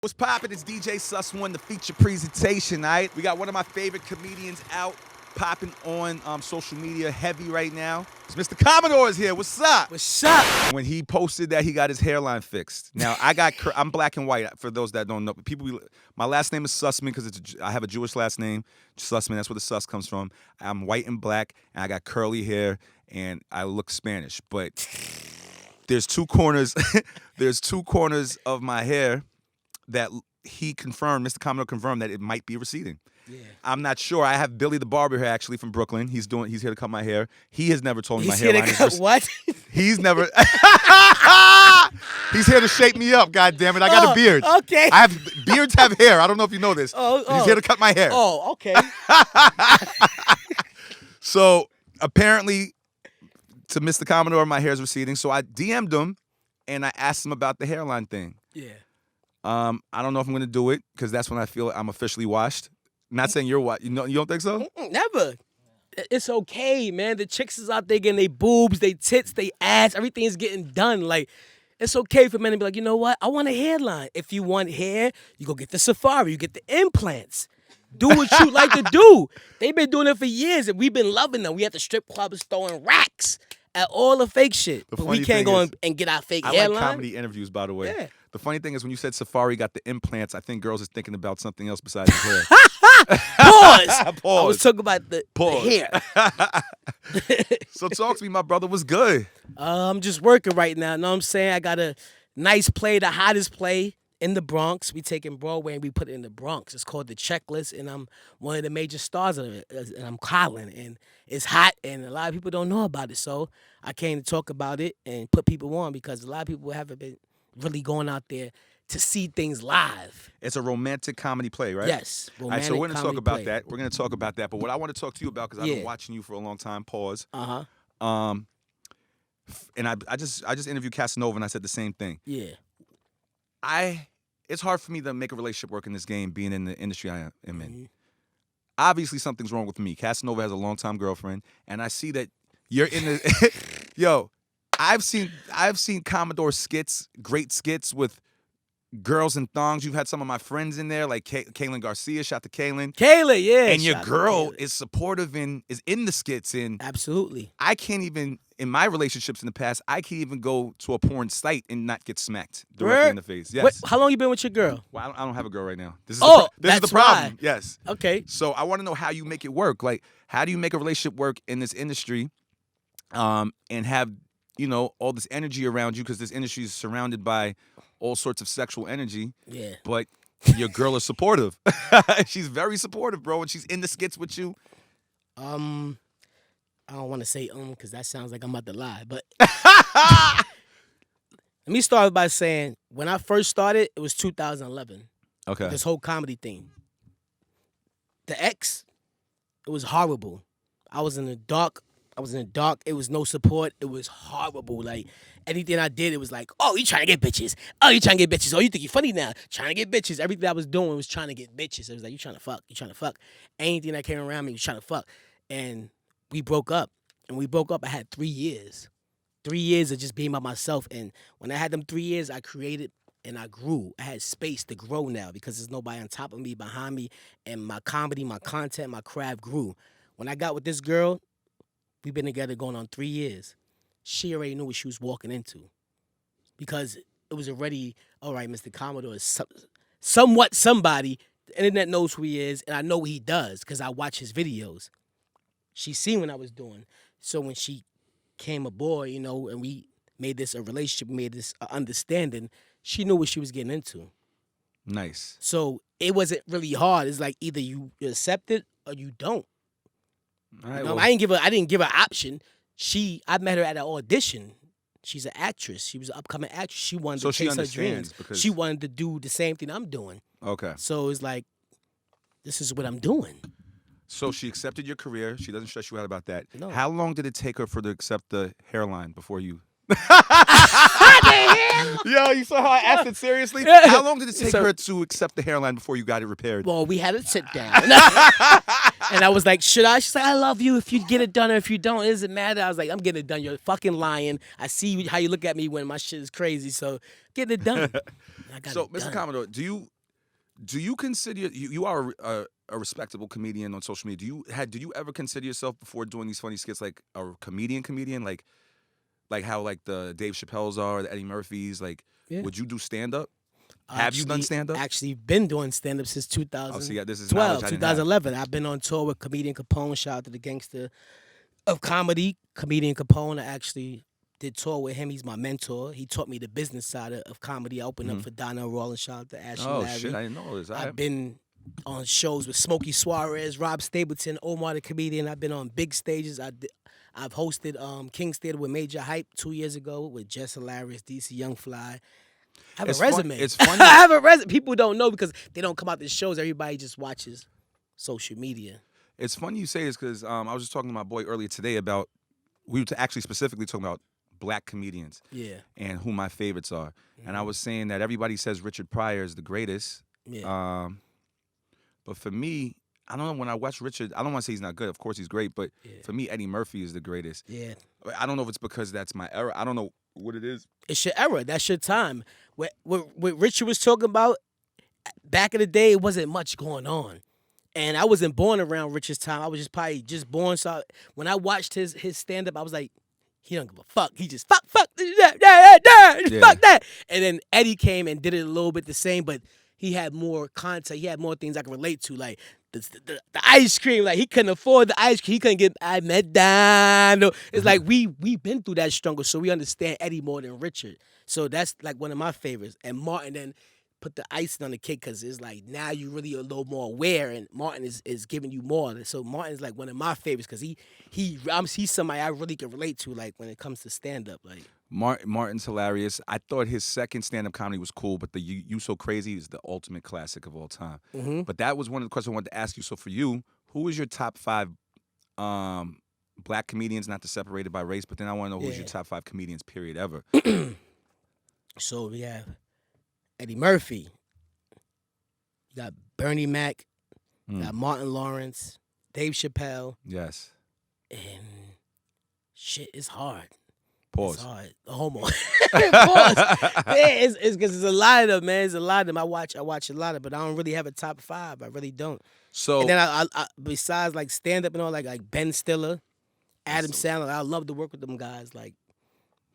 What's poppin'? It's DJ Sus1, the feature presentation, all right? We got one of my favorite comedians out popping on social media heavy right now. It's Mr. Commodore is here. What's up? What's up? When he posted that he got his hairline fixed. Now, I'm black and white, for those that don't know. My last name is Sussman because I have a Jewish last name, Sussman. That's where the sus comes from. I'm white and black, and I got curly hair, and I look Spanish. But there's two corners, there's two corners of my hair that he confirmed, Mr. Commodore confirmed that it might be receding. Yeah. I'm not sure. I have Billy the barber here actually from Brooklyn. He's here to cut my hair. He has never told me He's my here hairline to is cut what? He's never. He's here to shape me up. God damn it! I got a beard. Okay. Beards have hair. I don't know if you know this. He's here to cut my hair. Oh, okay. So apparently, to Mr. Commodore, my hair is receding. So I DM'd him and I asked him about the hairline thing. Yeah. I don't know if I'm gonna do it because that's when I feel I'm officially washed. Not saying you're washed. You don't think so? Never. It's okay, man. The chicks is out there getting they boobs, they tits, they ass. Everything is getting done. Like, it's okay for men to be like, you know what? I want a hairline. If you want hair, you go get the safari. You get the implants. Do what you like to do. They've been doing it for years, and we've been loving them. We at the strip clubs throwing racks at all the fake shit. But we can't go and get our fake hairline. I like comedy interviews, by the way. Yeah. The funny thing is when you said safari got the implants, I think girls is thinking about something else besides his hair. Pause. Pause. I was talking about the hair. So talk to me, my brother. What's good? I'm just working right now. Know what I'm saying? I got a nice play, the hottest play in the Bronx. We taking Broadway and we put it in the Bronx. It's called The Checklist, and I'm one of the major stars of it. And I'm Colin, and it's hot, and a lot of people don't know about it. So I came to talk about it and put people on because a lot of people haven't been really going out there to see things live. It's a romantic comedy play, right? Yes. All right, so we're going to talk about that. We're going to talk about that. But what I want to talk to you about, because I've been watching you for a long time, pause. Uh-huh. And I just interviewed Casanova, and I said the same thing. Yeah. It's hard for me to make a relationship work in this game, being in the industry I am in. Mm-hmm. Obviously, something's wrong with me. Casanova has a longtime girlfriend, and I see that you're in the yo. I've seen Commodore skits, great skits with girls in thongs. You've had some of my friends in there, like Kaylin Garcia. Shout to Kaylin. Kaylin, yeah. And your girl is supportive and is in the skits. And absolutely. I can't even, in my relationships in the past, I can't even go to a porn site and not get smacked directly in the face. Yes. Wait, how long you been with your girl? Well, I don't have a girl right now. This is that's the problem. why. Yes. Okay. So I want to know how you make it work. Like, how do you make a relationship work in this industry, and have all this energy around you, because this industry is surrounded by all sorts of sexual energy. Yeah. But your girl is supportive. She's very supportive, bro, and she's in the skits with you. I don't want to say because that sounds like I'm about to lie, but let me start by saying when I first started, it was 2011. Okay. This whole comedy thing. The ex, it was horrible. I was in the dark. It was no support. It was horrible. Like, anything I did, it was like, oh, you trying to get bitches. Oh, you trying to get bitches. Oh, you think you funny now. Trying to get bitches. Everything I was doing was trying to get bitches. It was like, you trying to fuck. You trying to fuck. Anything that came around me was trying to fuck. And we broke up. And we broke up, I had 3 years. 3 years of just being by myself. And when I had them 3 years, I created and I grew. I had space to grow now because there's nobody on top of me, behind me. And my comedy, my content, my craft grew. When I got with this girl, we've been together going on 3 years. She already knew what she was walking into. Because it was already, all right, Mr. Commodore is somewhat somebody. The internet knows who he is, and I know what he does because I watch his videos. She seen what I was doing. So when she came aboard, and we made this a relationship, made this understanding, she knew what she was getting into. Nice. So it wasn't really hard. It's like either you accept it or you don't. All right, I didn't give her an option. I met her at an audition. She's an actress. She was an upcoming actress. She wanted to chase her dreams. She wanted to do the same thing I'm doing. Okay. So it's like, this is what I'm doing. So she accepted your career. She doesn't stress you out about that. No. How long did it take her to accept the hairline before you Yo, you saw how I asked it seriously? Yeah. How long did it take So- her to accept the hairline before you got it repaired? Well, we had to sit down. And I was like, should I? She's like, I love you if you get it done or if you don't. It doesn't matter. I was like, I'm getting it done. You're fucking lying. I see how you look at me when my shit is crazy. So get it done. I got So, it Mr. done. Commodore, do you consider you are a respectable comedian on social media? Do you ever consider yourself before doing these funny skits like a comedian like how like the Dave Chappelle's are, the Eddie Murphys? Like, Yeah. would you do stand up? Have you done stand up? Actually, been doing stand up since Oh, see, yeah, this is 2012, knowledge I didn't have. 2011. I've been on tour with comedian Capone. Shout out to the gangster of comedy, comedian Capone. I actually did tour with him. He's my mentor. He taught me the business side of comedy. I opened up for Donnell Rawlins. Shout out to Ashley Oh Larry. shit, I didn't know this. I've been on shows with Smokey Suarez, Rob Stapleton, Omar the comedian. I've been on big stages. I've hosted King's Theater with Major Hype 2 years ago with Jess Hilarious, DC Young Fly. I have It's a resume. It's funny. I have a resume. People don't know because they don't come out to shows. Everybody just watches social media. It's funny you say this because I was just talking to my boy earlier today about we were actually specifically talking about black comedians Yeah. and who my favorites are, and I was saying that everybody says Richard Pryor is the greatest. Yeah. But for me, I don't know. When I watch Richard, I don't want to say he's not good. Of course, he's great. But for me, Eddie Murphy is the greatest. Yeah. I don't know if it's because that's my era. I don't know what it is. It's your era. That's your time. What Richard was talking about, back in the day, it wasn't much going on. And I wasn't born around Richard's time. I was just probably just born. So when I watched his stand up, I was like, he don't give a fuck. He just fuck fuck that. And then Eddie came and did it a little bit the same, but he had more content. He had more things I could relate to, like the ice cream. Like he couldn't afford the ice cream. He couldn't get McDonald's. It's like we've been through that struggle, so we understand Eddie more than Richard. So that's like one of my favorites. And Martin then put the icing on the cake because it's like now you really a little more aware, and Martin is giving you more. So Martin's like one of my favorites because he's somebody I really can relate to, like when it comes to stand up. Like Martin's hilarious. I thought his second stand-up comedy was cool, but the You So Crazy is the ultimate classic of all time. But that was one of the questions I wanted to ask you. So for you, who is your top 5 black comedians, not to separate it by race, but then I want to know who's your top 5 comedians, period, ever. So we have Eddie Murphy. You got Bernie Mac. You got Martin Lawrence, Dave Chappelle, Yes. and shit, it's hard. Pause. It's hard. The homo. Pause. Yeah, it's because there's a lot of them, man. There's a lot of them. I watch a lot of, but I don't really have a top 5. I really don't. So And then I besides like stand up and all, like Ben Stiller, Adam Sandler, I love to work with them guys. Like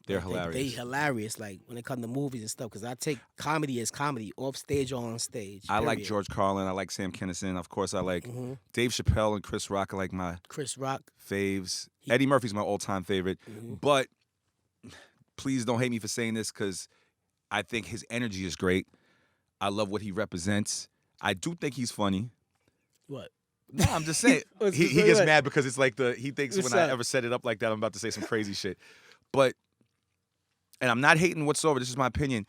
they're They hilarious. hilarious, like when it comes to movies and stuff, because I take comedy as comedy, off stage or on stage. I like period. George Carlin. I like Sam Kinison. Of course, I like Dave Chappelle and Chris Rock are like my Chris Rock. faves. Eddie Murphy's my all-time favorite. But please don't hate me for saying this because I think his energy is great. I love what he represents. I do think he's funny. What? No, I'm just saying. What's- he what- gets what? mad because it's like he thinks What's when I up? ever set it up like that, I'm about to say some crazy shit. But, and I'm not hating whatsoever. This is my opinion.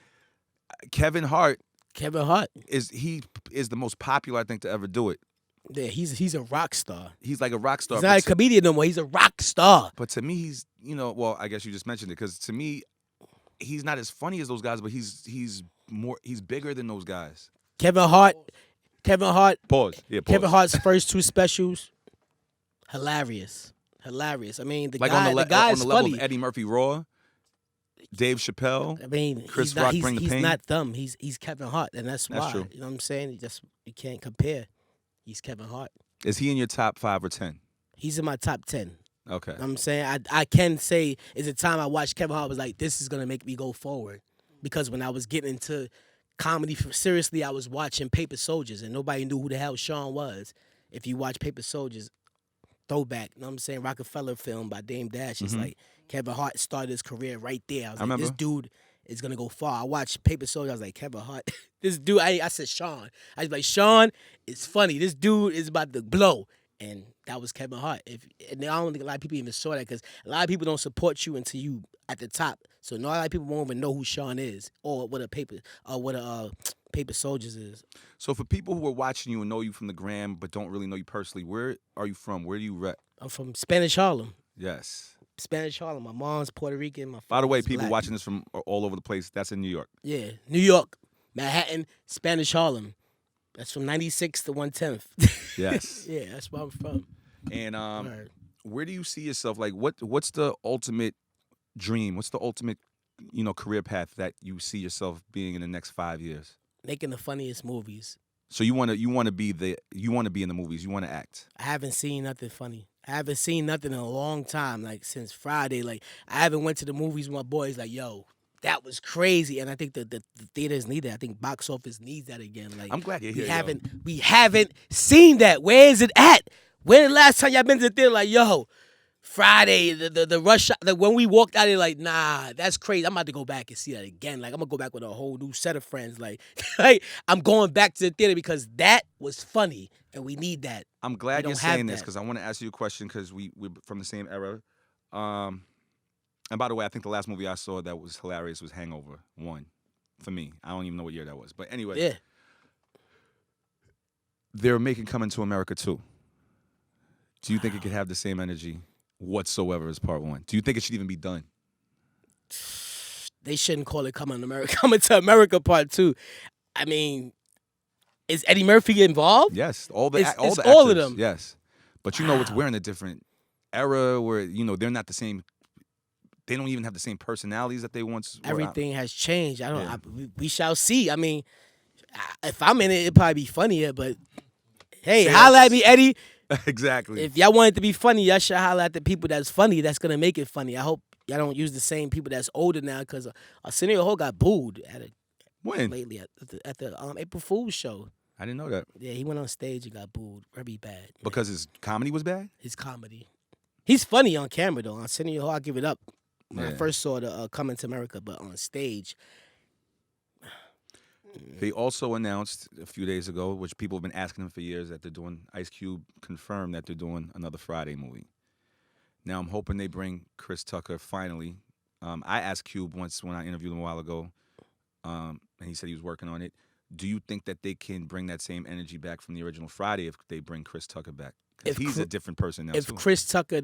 Kevin Hart Kevin Hart. is the most popular, I think, to ever do it. Yeah, he's a rock star. He's like a rock star. He's not a comedian no more. He's a rock star. But to me, he's, well, I guess you just mentioned it because to me, he's not as funny as those guys, but he's bigger than those guys. Kevin Hart. Pause. Yeah, pause. Kevin Hart's first 2 specials, hilarious. I mean, the like guy, on the guy's level funny. of Eddie Murphy Raw, Dave Chappelle. I mean, Chris he's not, Rock, he's, Bring the he's Pain. not them. He's Kevin Hart, and that's why. true. You know what I'm saying? You can't compare. He's Kevin Hart. Is he in your top 5 or 10? He's in my top 10. Okay. You know what I'm saying? I can say it's a time I watched Kevin Hart, I was like, this is gonna make me go forward. Because when I was getting into comedy seriously, I was watching Paper Soldiers, and nobody knew who the hell Sean was. If you watch Paper Soldiers, throwback, you know what I'm saying? Rockefeller film by Dame Dash. It's like Kevin Hart started his career right there. I was like, remember. this dude is gonna go far. I watched Paper Soldiers, I was like, Kevin Hart, this dude, I said Sean. I was like, Sean is funny. This dude is about to blow. And that was Kevin Hart. And I don't think a lot of people even saw that because a lot of people don't support you until you at the top. So not a lot of people won't even know who Sean is or what a Paper Soldiers is. So for people who are watching you and know you from the gram but don't really know you personally, where are you from? Where do you rep? I'm from Spanish Harlem. Yes. Spanish Harlem. My mom's Puerto Rican. My By the way, father's people black. watching this from all over the place, that's in New York. Yeah, New York, Manhattan, Spanish Harlem. That's from 96 to 110th. Yes. Yeah, that's where I'm from. And Word. where do you see yourself? Like, what's the ultimate dream? What's the ultimate, career path that you see yourself being in the next 5 years? Making the funniest movies. So you want to be in the movies. You want to act. I haven't seen nothing funny. I haven't seen nothing in a long time, like since Friday. Like I haven't went to the movies with my boys. Like, yo, that was crazy. And I think the theaters need that. I think box office needs that again. Like I'm glad you're here. We haven't seen that. Where is it at? When the last time y'all been to the theater? Like, yo, Friday, the rush, when we walked out, like, nah, that's crazy. I'm about to go back and see that again. Like, I'm gonna go back with a whole new set of friends. Like, like I'm going back to the theater because that was funny, and we need that. I'm We glad don't you're have saying this that. because I want to ask you a question because we're from the same era. And by the way, I think the last movie I saw that was hilarious was Hangover 1 for me. I don't even know what year that was. But anyway, Yeah. they're making Coming to America 2. Do you think it could have the same energy whatsoever as part 1? Do you think it should even be done? They shouldn't call it Coming to America Part 2. I mean, is Eddie Murphy involved? Yes, all the It's actors, all of them. Yes, but we're in a different era where they're not the same. They don't even have the same personalities that they once were. Everything has changed. Yeah. We shall see. I mean, if I'm in it, it'd probably be funnier. But hey, Say holla that. at me, Eddie. Exactly. If y'all want it to be funny, y'all should holla at the people that's funny. That's gonna make it funny. I hope y'all don't use the same people that's older now, because Arsenio Hall got booed When? lately at the April Fool's show. I didn't know that. Yeah, he went on stage and got booed very bad. man. Because his comedy was bad? His comedy. He's funny on camera though. Arsenio Hall, I give it up. When I Yeah. first saw the Coming to America, but on stage, They also announced a few days ago, which people have been asking them for years, that they're doing, Ice Cube confirmed that they're doing another Friday movie. Now, I'm hoping they bring Chris Tucker finally. I asked Cube once when I interviewed him a while ago, and he said he was working on it. Do you think that they can bring that same energy back from the original Friday if they bring Chris Tucker back? Because he's a different person now, if too. Chris Tucker,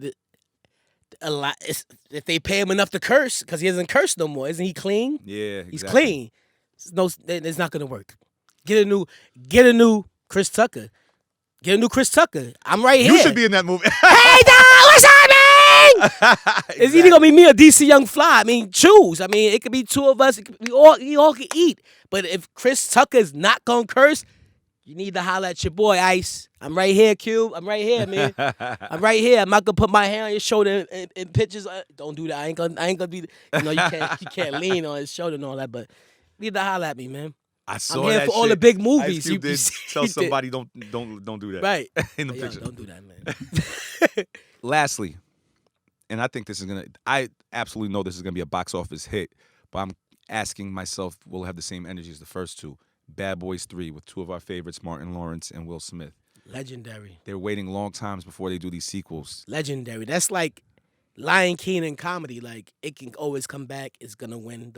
if they pay him enough to curse, because he doesn't curse no more, isn't he clean? Yeah, exactly. He's clean. It's not gonna work. Get a new Chris Tucker. Get a new Chris Tucker. I'm right here. You should be in that movie. Hey, dog, what's happening? It's either gonna be me or DC Young Fly. I mean, choose. I mean, it could be two of us. We all can eat. But if Chris Tucker's not gonna curse, you need to holler at your boy Ice. I'm right here, Cube. I'm right here, man. I'm right here. I'm not gonna put my hand on your shoulder in pictures. Don't do that. I ain't gonna be. You can't lean on his shoulder and all that. But you need to holler at me, man. I saw I'm here that for all shit. the big movies. Ice Cube You did tell somebody don't do that. Right. In the Yo, picture. don't do that, man. Lastly, and I think I absolutely know this is gonna be a box office hit, but I'm asking myself, will it have the same energy as the first two? Bad Boys 3 with two of our favorites, Martin Lawrence and Will Smith. Legendary. They're waiting long times before they do these sequels. Legendary. That's like Lion King and comedy. Like, it can always come back. It's gonna win.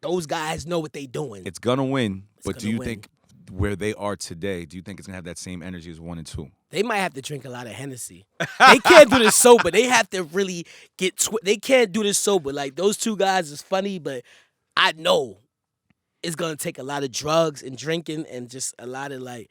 Those guys know what they doing. It's gonna win, but do gonna you win. think where they are today, do you think it's gonna have that same energy as 1 and 2? They might have to drink a lot of Hennessy. They can't do this sober. They have to really they can't do this sober. Like, those two guys is funny, but I know it's gonna take a lot of drugs and drinking and just a lot of like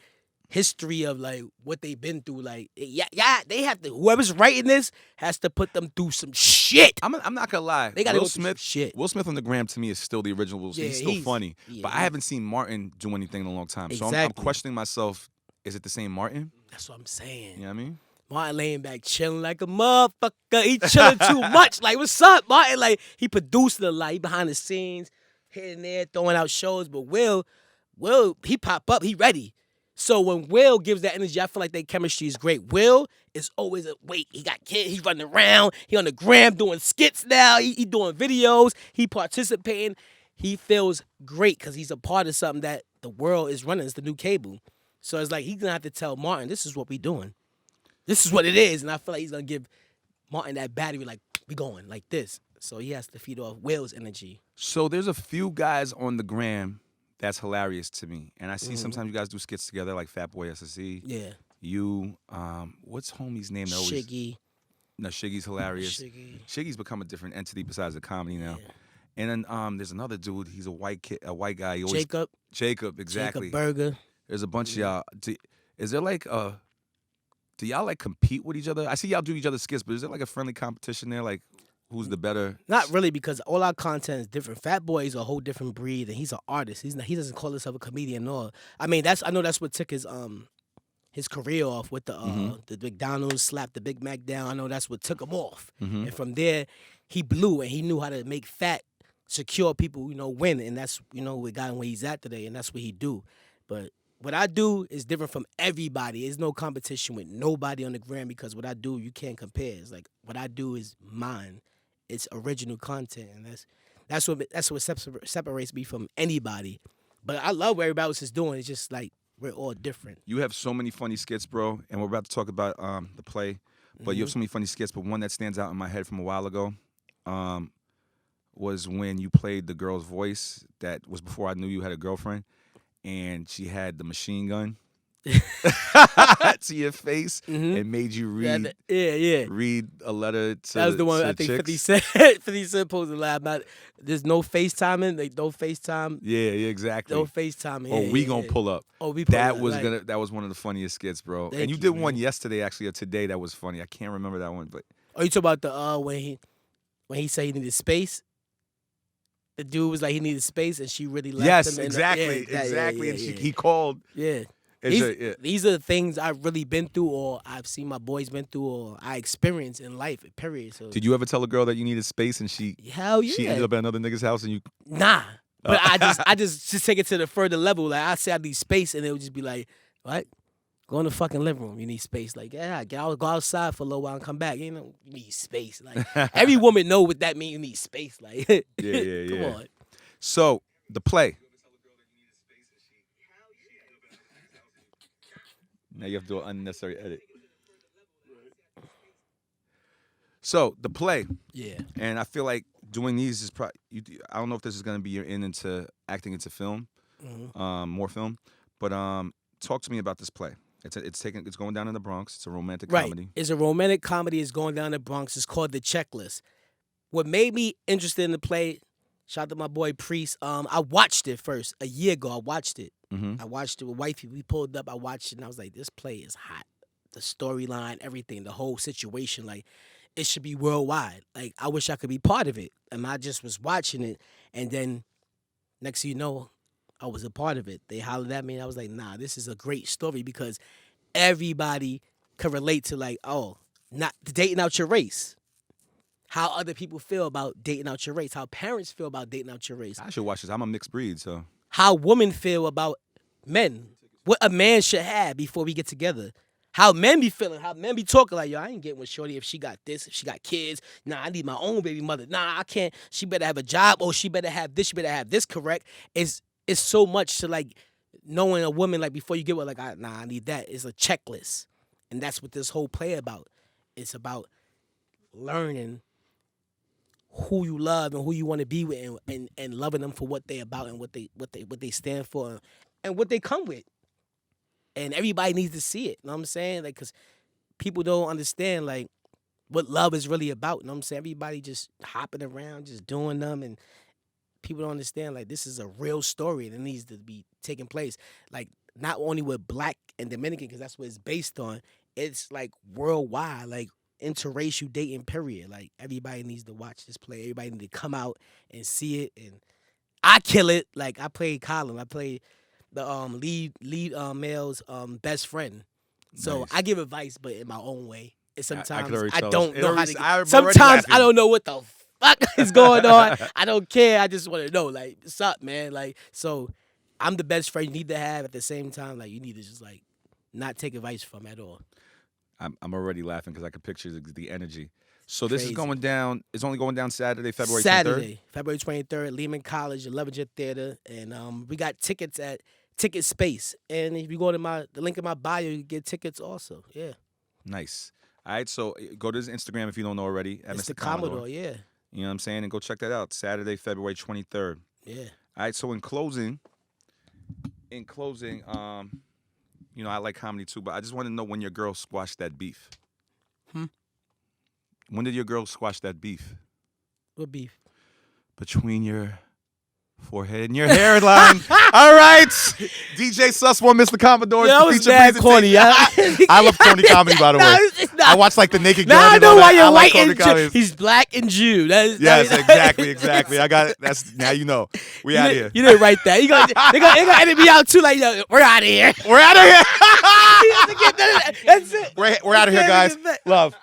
history of like what they've been through. Like, yeah, they have to. Whoever's writing this has to put them through some shit. I'm not gonna lie. They gotta Will go through some Smith. shit. Will Smith on the gram to me is still the original Will Smith. Yeah, He's still he's- funny, yeah, but I he- haven't seen Martin do anything in a long time. So I'm Exactly. questioning myself. Is it the same Martin? That's what I'm saying. You know what I mean? Martin laying back chilling like a motherfucker. He chilling too much. Like, what's up, Martin? Like, he producing a lot. He behind the scenes, here and there, throwing out shows. But Will, he pop up. He ready. So when Will gives that energy, I feel like their chemistry is great. Will is always he got kids. He running around. He on the gram doing skits now. He doing videos. He participating. He feels great because he's a part of something that the world is running. It's the new cable. So it's like he's gonna have to tell Martin, this is what we doing. This is what it is. And I feel like he's gonna give Martin that battery, like, we going like this. So he has to feed off Will's energy. So there's a few guys on the gram that's hilarious to me, and I see sometimes you guys do skits together, like Fat Boy SSE. Yeah. You, what's homie's name? That always, Shiggy. No, Shiggy's hilarious. Shiggy. Shiggy's become a different entity besides the comedy now. Yeah. And then there's another dude. He's a white kid, a white guy. He always, Jacob. Jacob, exactly. Jacob Burger. There's a bunch of y'all. Is there like do y'all like compete with each other? I see y'all do each other's skits, but is there like a friendly competition there? Like who's the better? Not really, because all our content is different. Fat Boy is a whole different breed, and he's an artist. He doesn't call himself a comedian or. I mean, I know that's what took his career off with the McDonald's, slapped the Big Mac down. I know that's what took him off. And from there, he blew, and he knew how to make fat, secure people, win. And that's, what got him where he's at today, and that's what he do. But what I do is different from everybody. There's no competition with nobody on the gram, because what I do, you can't compare. It's like what I do is mine. It's original content, and that's what separates me from anybody. But I love what everybody else is doing. It's just like we're all different. You have so many funny skits, bro, and we're about to talk about the play. But you have so many funny skits. But one that stands out in my head from a while ago was when you played the girl's voice. That was before I knew you had a girlfriend, and she had the machine gun to your face and made you read. Read a letter to. That was the one to I think chicks. 50 Cent posted live about. There's no FaceTiming. Like no FaceTime. Yeah, exactly. No FaceTiming. Oh, we gonna pull up. Oh, we pull that up, was right. that was one of the funniest skits, bro. Thank and you you, did man. one yesterday, actually, or today, that was funny. I can't remember that one, but Oh, you talk about the when he said he needed space. The dude was like he needed space, and she really left yes, him. exactly. And he called. Yeah. Yeah. These are the things I've really been through, or I've seen my boys been through, or I experienced in life, period. So Did you ever tell a girl that you needed space and she hell yeah. she ended up at another nigga's house and you? Nah. But I just take it to the further level. Like I say I need space, and it would just be like, what? Go in the fucking living room. You need space. Like, yeah, go outside for a little while and come back. You need space. Like every woman know what that means. You need space. Like Yeah. Come on. So the play. Now you have to do an unnecessary edit. So the play. Yeah. And I feel like doing these is probably. I don't know if this is going to be your into acting into film, more film. But talk to me about this play. It's going down in the Bronx. It's a romantic comedy. It's a romantic comedy. It's going down in the Bronx. It's called The Checklist. What made me interested in the play? Shout out to my boy Priest. I watched it first a year ago. I watched it. I watched it with wifey. We pulled up. I watched it, and I was like, "This play is hot. The storyline, everything, the whole situation. Like, it should be worldwide. Like, I wish I could be part of it." And I just was watching it, and then next thing you know, I was a part of it. They hollered at me, and I was like, "Nah, this is a great story because everybody can relate to like, oh, not dating out your race." How other people feel about dating out your race. How parents feel about dating out your race. I should watch this. I'm a mixed breed, so. How women feel about men. What a man should have before we get together. How men be feeling. How men be talking like, yo, I ain't getting with shorty if she got this, if she got kids. Nah, I need my own baby mother. Nah, I can't. She better have a job. Oh, she better have this. She better have this correct. It's so much to like knowing a woman like before you get with like, I need that. It's a checklist. And that's what this whole play about. It's about learning who you love and who you want to be with, and loving them for what they about and what they stand for and what they come with. And everybody needs to see it. You know what I'm saying? Like, cause people don't understand like what love is really about. You know what I'm saying? Everybody just hopping around, just doing them, and people don't understand like this is a real story that needs to be taking place. Like not only with Black and Dominican, because that's what it's based on. It's like worldwide. Like interracial dating period. Like everybody needs to watch this play. Everybody need to come out and see it. And I kill it. Like I played Colin. I played the lead male's best friend. So Nice. I give advice, but in my own way. And sometimes already I tell don't us. know how to. I'm already Sometimes laughing. I don't know what the fuck is going on. I don't care. I just want to know. Like, what's up, man? Like, so I'm the best friend you need to have. At the same time, like you need to just like not take advice from at all. I'm already laughing because I can picture the energy. So this is Crazy. going down. It's only going down Saturday, February 23rd. Saturday, February 23rd, Lehman College, 11th Theater, and we got tickets at Ticket Space. And if you go to the link in my bio, you get tickets also. Yeah, Nice. All right, so go to his Instagram if you don't know already. At it's Mr. the Commodore. Yeah, You know what I'm saying? And go check that out. Saturday, February 23rd. yeah. All right, so in closing, I like comedy too, but I just want to know when your girl squashed that beef. When did your girl squash that beef What beef? between your forehead and your hairline? All right, DJ Sus won Mr. Commodore. Yeah, that was mad corny. I love corny comedy, by the way. It's not. I watch like the Naked Gun. Now I and know all why that. I you're like white corny and Jew. comedies. He's black and Jew. Yes, exactly. I got it. That's now you know. We out here. You didn't write that. They're gonna edit me out too. Like, yo, we're out of here. We're out of here. He doesn't get that. That's it. We're out of here, guys. Love.